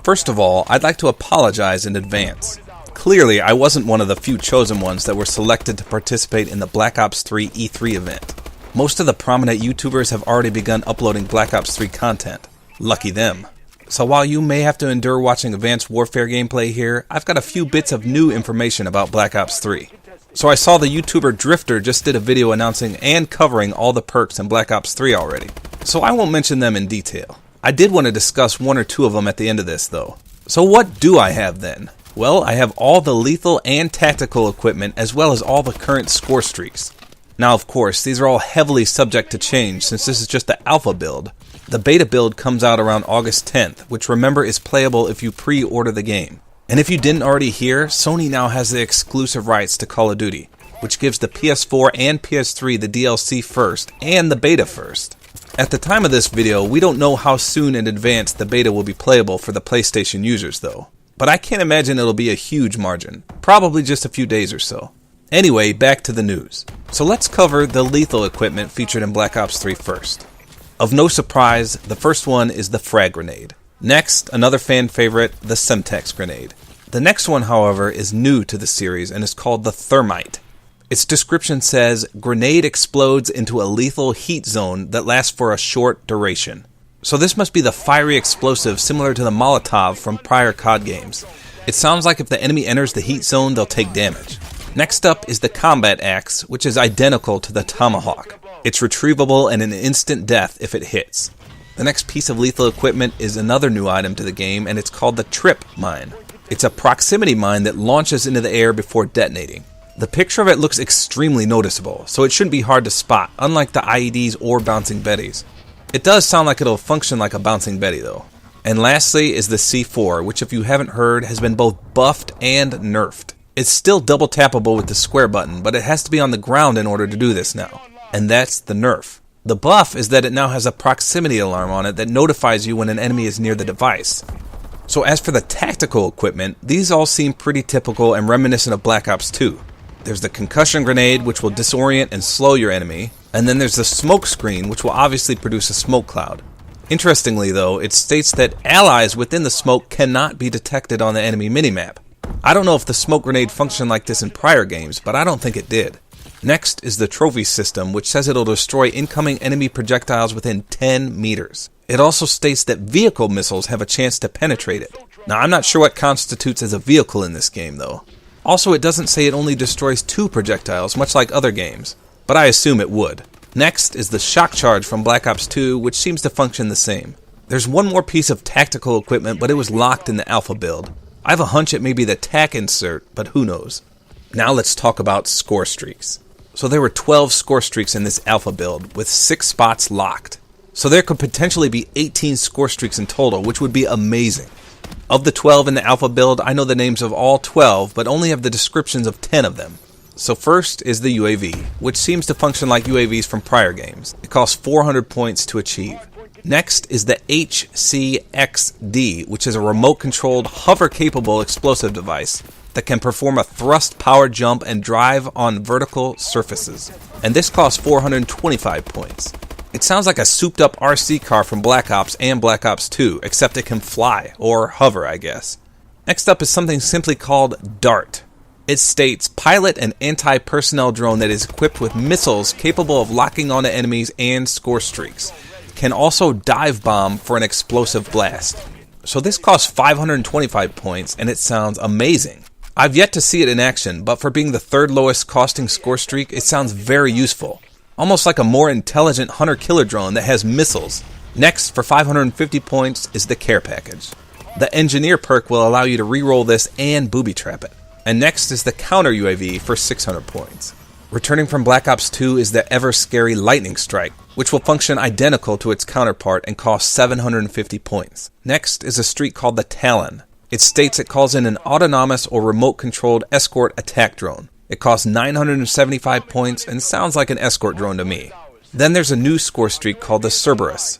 First of all, I'd like to apologize in advance. Clearly, I wasn't one of the few chosen ones that were selected to participate in the Black Ops 3 E3 event. Most of the prominent YouTubers have already begun uploading Black Ops 3 content. Lucky them. So while you may have to endure watching Advanced Warfare gameplay here, I've got a few bits of new information about Black Ops 3. So I saw the YouTuber Drifter just did a video announcing and covering all the perks in Black Ops 3 already. So I won't mention them in detail. I did want to discuss one or two of them at the end of this though. So what do I have then? Well, I have all the lethal and tactical equipment as well as all the current score streaks. Now of course, these are all heavily subject to change since this is just the alpha build. The beta build comes out around August 10th, which remember is playable if you pre-order the game. And if you didn't already hear, Sony now has the exclusive rights to Call of Duty, which gives the PS4 and PS3 the DLC first and the beta first. At the time of this video, we don't know how soon in advance the beta will be playable for the PlayStation users though. But I can't imagine it'll be a huge margin, probably just a few days or so. Anyway, back to the news. So let's cover the lethal equipment featured in Black Ops 3 first. Of no surprise, the first one is the Frag Grenade. Next, another fan favorite, the Semtex Grenade. The next one, however, is new to the series and is called the Thermite. Its description says, grenade explodes into a lethal heat zone that lasts for a short duration. So this must be the fiery explosive similar to the Molotov from prior COD games. It sounds like if the enemy enters the heat zone, they'll take damage. Next up is the Combat Axe, which is identical to the Tomahawk. It's retrievable and an instant death if it hits. The next piece of lethal equipment is another new item to the game, and it's called the Trip Mine. It's a proximity mine that launches into the air before detonating. The picture of it looks extremely noticeable, so it shouldn't be hard to spot, unlike the IEDs or Bouncing Betties. It does sound like it'll function like a Bouncing Betty though. And lastly is the C4, which if you haven't heard has been both buffed and nerfed. It's still double tappable with the square button, but it has to be on the ground in order to do this now. And that's the nerf. The buff is that it now has a proximity alarm on it that notifies you when an enemy is near the device. So as for the tactical equipment, these all seem pretty typical and reminiscent of Black Ops 2. There's the Concussion Grenade, which will disorient and slow your enemy, and then there's the smoke screen, which will obviously produce a smoke cloud. Interestingly though, it states that allies within the smoke cannot be detected on the enemy minimap. I don't know if the smoke grenade functioned like this in prior games, but I don't think it did. Next is the trophy system, which says it'll destroy incoming enemy projectiles within 10 meters. It also states that vehicle missiles have a chance to penetrate it. Now I'm not sure what constitutes as a vehicle in this game though. Also, it doesn't say it only destroys 2 projectiles, much like other games, but I assume it would. Next is the shock charge from Black Ops 2, which seems to function the same. There's one more piece of tactical equipment, but it was locked in the alpha build. I have a hunch it may be the tac insert, but who knows. Now let's talk about score streaks. So there were 12 score streaks in this alpha build, with 6 spots locked. So there could potentially be 18 score streaks in total, which would be amazing. Of the 12 in the alpha build, I know the names of all 12, but only have the descriptions of 10 of them. So first is the UAV, which seems to function like UAVs from prior games. It costs 400 points to achieve. Next is the HCXD, which is a remote-controlled, hover-capable explosive device that can perform a thrust-powered jump and drive on vertical surfaces. And this costs 425 points. It sounds like a souped-up RC car from Black Ops and Black Ops 2, except it can fly, or hover, I guess. Next up is something simply called DART. It states, pilot an anti-personnel drone that is equipped with missiles capable of locking onto enemies and score streaks. Can also dive bomb for an explosive blast. So this costs 525 points, and it sounds amazing. I've yet to see it in action, but for being the third lowest costing score streak, it sounds very useful. Almost like a more intelligent hunter-killer drone that has missiles. Next, for 550 points, is the care package. The engineer perk will allow you to reroll this and booby trap it. And next is the counter UAV for 600 points. Returning from Black Ops 2 is the ever-scary Lightning Strike, which will function identical to its counterpart and cost 750 points. Next is a streak called the Talon. It states it calls in an autonomous or remote-controlled escort attack drone. It costs 975 points and sounds like an escort drone to me. Then there's a new score streak called the Cerberus.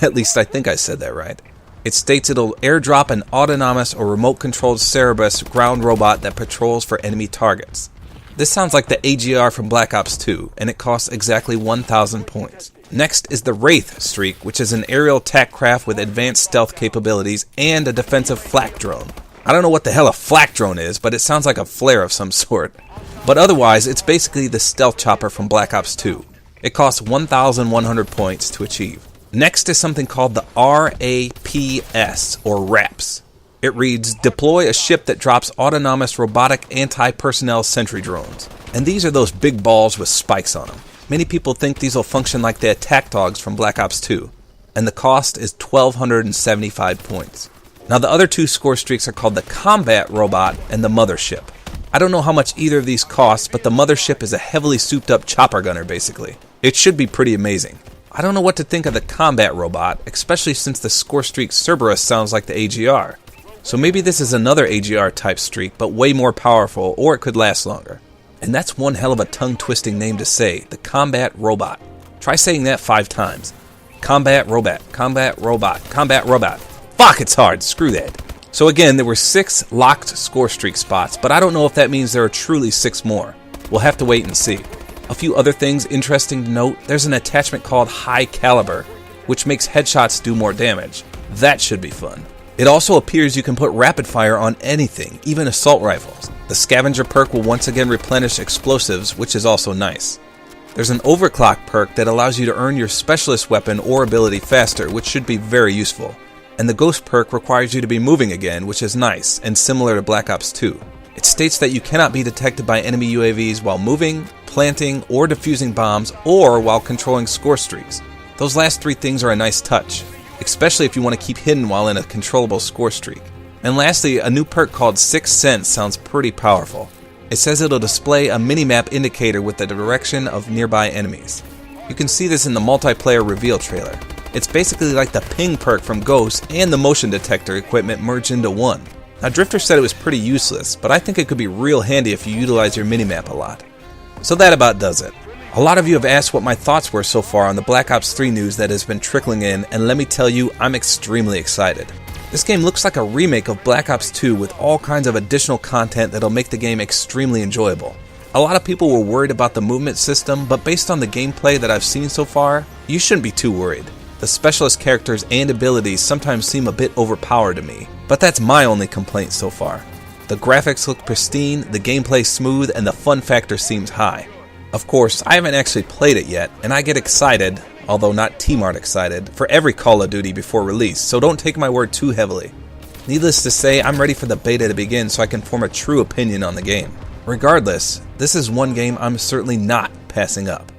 At least I think I said that right. It states it'll airdrop an autonomous or remote-controlled Cerberus ground robot that patrols for enemy targets. This sounds like the AGR from Black Ops 2, and it costs exactly 1,000 points. Next is the Wraith Streak, which is an aerial attack craft with advanced stealth capabilities and a defensive flak drone. I don't know what the hell a flak drone is, but it sounds like a flare of some sort. But otherwise, it's basically the stealth chopper from Black Ops 2. It costs 1,100 points to achieve. Next is something called the RAPS, or RAPS. It reads, deploy a ship that drops autonomous robotic anti-personnel sentry drones. And these are those big balls with spikes on them. Many people think these will function like the attack dogs from Black Ops 2. And the cost is 1,275 points. Now the other two score streaks are called the Combat Robot and the Mothership. I don't know how much either of these costs, but the Mothership is a heavily souped up chopper gunner basically. It should be pretty amazing. I don't know what to think of the Combat Robot, especially since the Scorestreaks Cerberus sounds like the AGR. So maybe this is another AGR type streak, but way more powerful, or it could last longer. And that's one hell of a tongue-twisting name to say, the Combat Robot. Try saying that 5 times. Combat Robot, Combat Robot, Combat Robot. Fuck, it's hard, screw that. So again, there were 6 locked score streak spots, but I don't know if that means there are truly 6 more. We'll have to wait and see. A few other things interesting to note, there's an attachment called High Caliber, which makes headshots do more damage. That should be fun. It also appears you can put rapid fire on anything, even assault rifles. The Scavenger perk will once again replenish explosives, which is also nice. There's an Overclock perk that allows you to earn your specialist weapon or ability faster, which should be very useful. And the Ghost perk requires you to be moving again, which is nice, and similar to Black Ops 2. It states that you cannot be detected by enemy UAVs while moving, planting, or defusing bombs, or while controlling score streaks. Those last 3 things are a nice touch, especially if you want to keep hidden while in a controllable score streak. And lastly, a new perk called 6th Sense sounds pretty powerful. It says it'll display a minimap indicator with the direction of nearby enemies. You can see this in the multiplayer reveal trailer. It's basically like the ping perk from Ghost and the motion detector equipment merged into one. Now Drifter said it was pretty useless, but I think it could be real handy if you utilize your minimap a lot. So that about does it. A lot of you have asked what my thoughts were so far on the Black Ops 3 news that has been trickling in, and let me tell you, I'm extremely excited. This game looks like a remake of Black Ops 2 with all kinds of additional content that'll make the game extremely enjoyable. A lot of people were worried about the movement system, but based on the gameplay that I've seen so far, you shouldn't be too worried. The specialist characters and abilities sometimes seem a bit overpowered to me, but that's my only complaint so far. The graphics look pristine, the gameplay smooth, and the fun factor seems high. Of course, I haven't actually played it yet, and I get excited, although not T-Mart excited, for every Call of Duty before release, so don't take my word too heavily. Needless to say, I'm ready for the beta to begin so I can form a true opinion on the game. Regardless, this is one game I'm certainly not passing up.